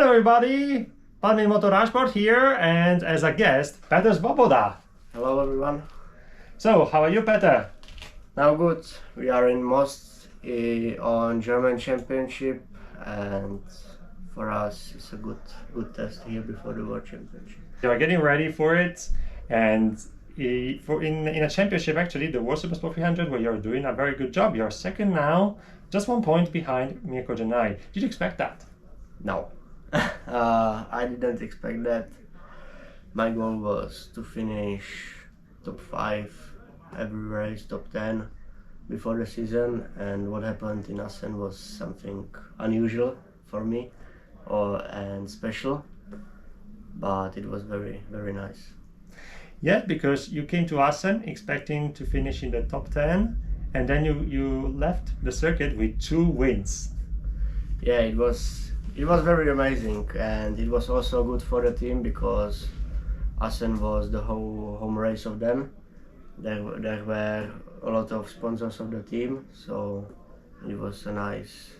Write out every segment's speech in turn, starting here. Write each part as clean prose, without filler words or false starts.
Hello everybody, Palmen Motorradsport here, and as a guest, Petr Svoboda. Hello everyone. So, how are you, Petr? Now good. We are in Most on German Championship, and for us it's a good test here before the World Championship. You are getting ready for it, and in a championship, actually, the World Supersport 300, where you're doing a very good job. You're second now, just 1 point behind Mirko Gennai. Did you expect that? No. I didn't expect that. My goal was to finish top 5 every race, top 10 before the season, and what happened in Assen was something unusual for me and special, but it was very, very nice. Yeah, because you came to Assen expecting to finish in the top 10, and then you left the circuit with 2 wins. Yeah, it was very amazing, and it was also good for the team because Assen was the home race of them. There were a lot of sponsors of the team, so it was a nice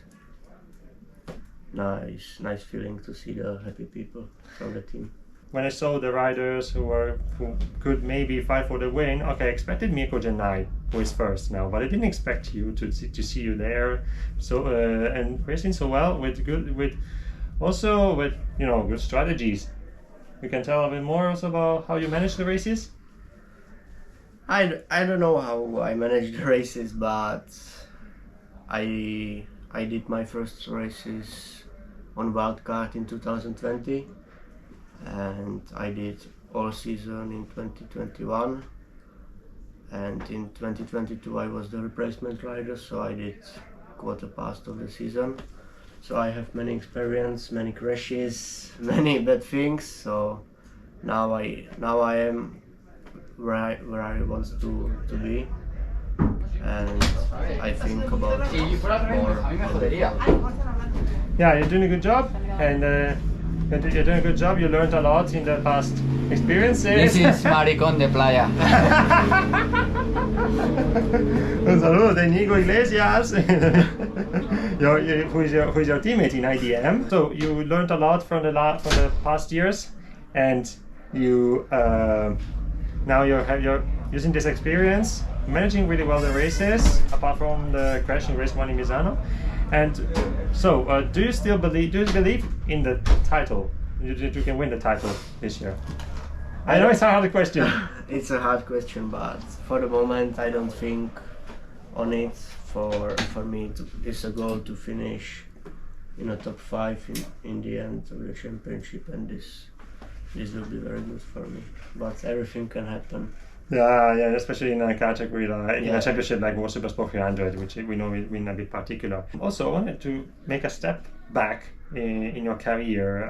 feeling to see the happy people from the team. When I saw the riders who could maybe fight for the win, okay, I expected Mirko Gennai, who is first now, but I didn't expect you to see you there. So and racing so well with good strategies. You can tell a bit more also about how you manage the races. I don't know how I managed the races, but I did my first races on wildcard in 2020. And I did all season in 2021, and in 2022 I was the replacement rider, so I did quarter past of the season. So I have many experience, many crashes, many bad things. So now I am where I want to be, and I think about more. Yeah, you're doing a good job, and you're doing a good job. You learned a lot in the past experiences. This is Maricón de Playa. Un saludo de Inigo Iglesias, who is your teammate in IDM. So you learned a lot from the past years, and you now you're using this experience, managing really well the races, apart from the crash in race 1 in Misano. And so, do you believe in the title? You can win the title this year? I know it's a hard question. It's a hard question, but for the moment I don't think on it. For me, it's a goal to finish in a top 5 in the end of the championship, and this will be very good for me. But everything can happen. Yeah, especially in a category like in a championship like World Supersport 300, which we know win a bit particular. Also, I wanted to make a step back in your career.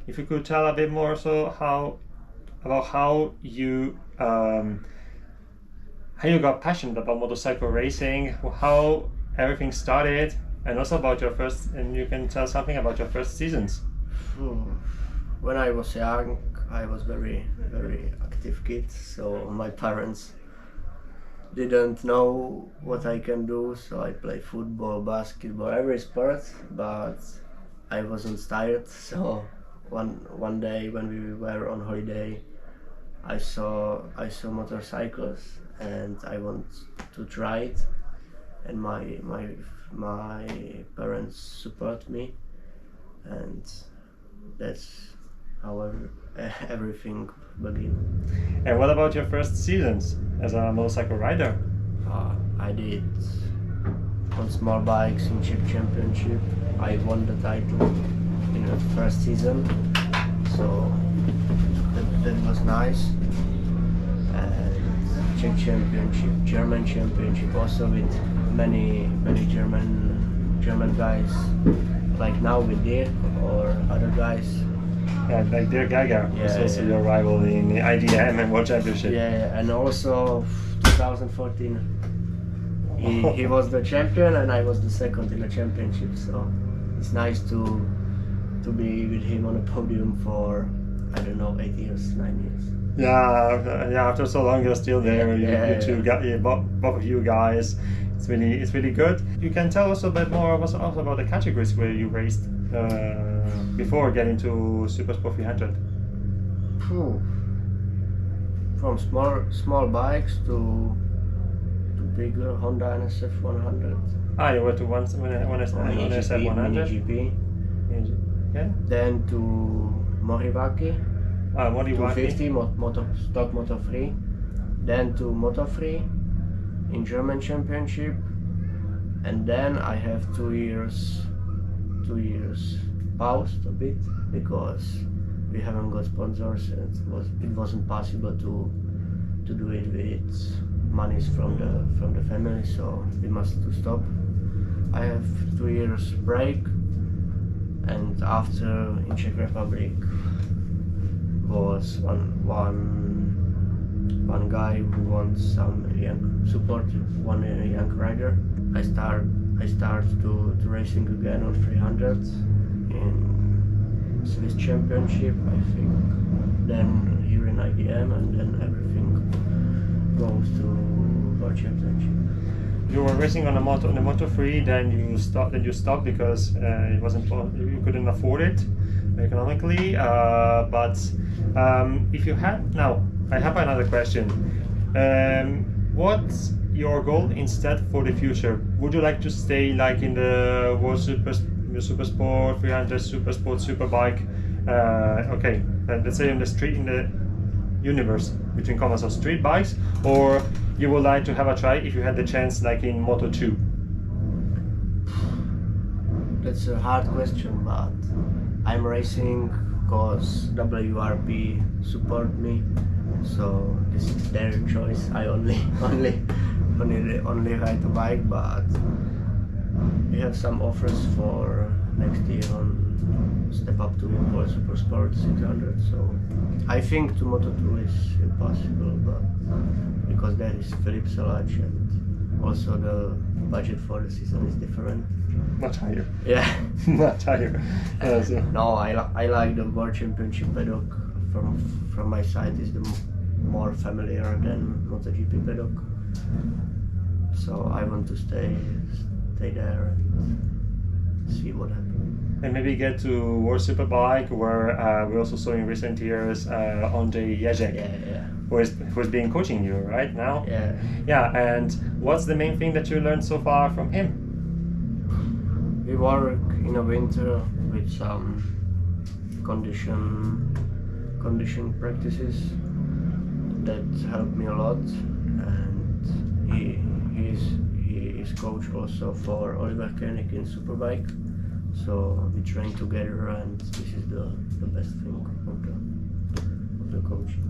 If you could tell a bit more, about how you got passionate about motorcycle racing, how everything started, and also about your first. And you can tell something about your first seasons. When I was young, I was very, very active kid, so my parents didn't know what I can do, so I played football, basketball, every sport, but I wasn't tired. So one day when we were on holiday, I saw motorcycles and I want to try it, and my parents support me, and that's how everything began. And what about your first seasons as a motorcycle rider? I did on small bikes in Czech Championship. I won the title in the first season, so that was nice. And Czech Championship, German Championship, also with many German guys, like now with Dirk or other guys. Yeah, like Dirk Geiger, who's also your rival in the IDM and World Championship. Yeah, and also 2014, he was the champion and I was the second in the championship. So it's nice to be with him on a podium for, I don't know, 8 years, 9 years. Yeah. After so long, you're still there. Both of you guys. It's really good. You can tell us a bit more also about the categories where you raced. before getting to Supersport 300? Phew. From small bikes to bigger Honda NSF 100. Ah, you were to one SF 100. GP. Yeah. Then to Moriwaki. Moriwaki. 250 stock Moto 3. Then to Moto 3 in German Championship. And then I have 2 years paused a bit because we haven't got sponsors and it wasn't possible to do it with monies from the family, so we must stop. I have 2 years break, and after in Czech Republic was one guy who wants some young support, one young rider. I start to racing again on 300 in Swiss Championship, I think. Then here in IDM, and then everything goes to World Championship. You were racing on the Moto 3, then you stopped because it wasn't, you couldn't afford it economically. But if you had, now I have another question. What's your goal instead for the future? Would you like to stay like in the World Supersport 300, Supersport, Superbike? Okay, let's say in the universe between commas of street bikes, or you would like to have a try if you had the chance like in Moto 2? That's a hard question, but I'm racing because WRP support me, so this is their choice. I only ride a bike, but we have some offers for next year on step up to World Supersport 600, so I think to Moto 2 is impossible, but because there is Philippe Salach and also the budget for the season is different. Much higher. Yeah. Much higher. So. No, I like the World Championship paddock. From my side is the more familiar than MotoGP paddock. So I want to stay there and see what happens. And maybe get to World Superbike, where we also saw in recent years Andrzej Jerzek, who is being coaching you right now. Yeah. Yeah. And what's the main thing that you learned so far from him? We work in the winter with some condition practices that helped me a lot, and he is coach also for Oliver Koenig in Superbike. So we train together, and this is the best thing of the coaching.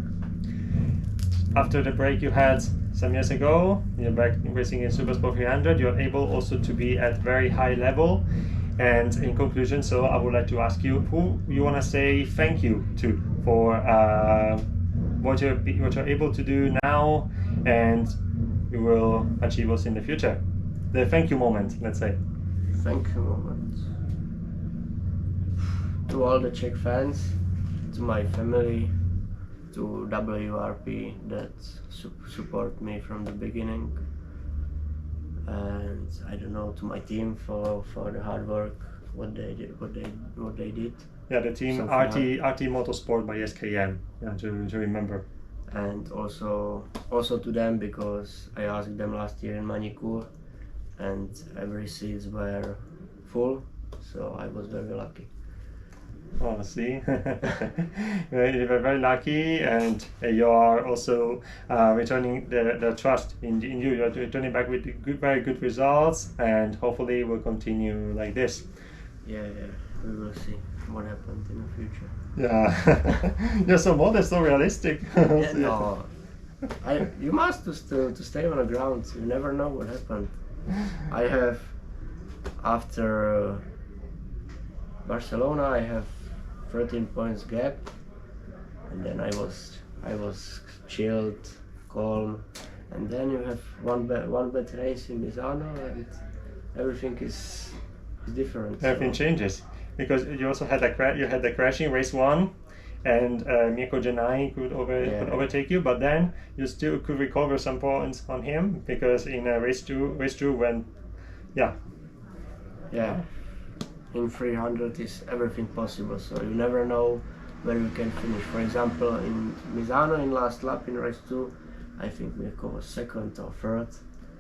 After the break you had some years ago, you're back racing in Supersport 300. You're able also to be at very high level. And in conclusion, so I would like to ask you who you want to say thank you to for what you're able to do now, and you will achieve also in the future. The thank you moment, let's say. Thank you moment. To all the Czech fans, to my family, to WRP that support me from the beginning, and I don't know, to my team for the hard work what they did. Yeah, the team so RT Motorsport by SKM. Yeah, to remember. And also to them, because I asked them last year in Manicure, and every seats were full, so I was very lucky. Oh, see, you were very lucky, and you are also returning the trust in you. You are returning back with very good results, and hopefully will continue like this. Yeah, we will see what happens in the future. Yeah, you're so modest, so realistic. Yeah, no, you must to stay on the ground. You never know what happened. I have after Barcelona, I have 13 points gap, and then I was chilled, calm, and then you have one bad race in Misano, and everything is different. Everything changes, because you also had the crashing race 1, and Mirko Gennai could overtake you, but then you still could recover some points on him, because in race two when in 300 is everything possible, so you never know where you can finish. For example, in Misano in last lap in race 2, I think Mirko was second or third,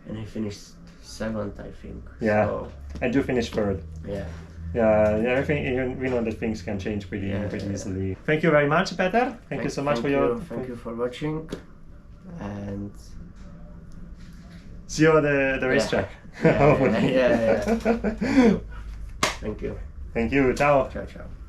and he finished 7th, I think. Yeah, so, and you finished 3rd. Yeah. Yeah, I think we know that things can change pretty easily. Thank you very much, Petr. Thank you so much for your... Thank you for watching, and see you at the racetrack. Yeah. Thank you. Thank you. Ciao. Ciao, ciao.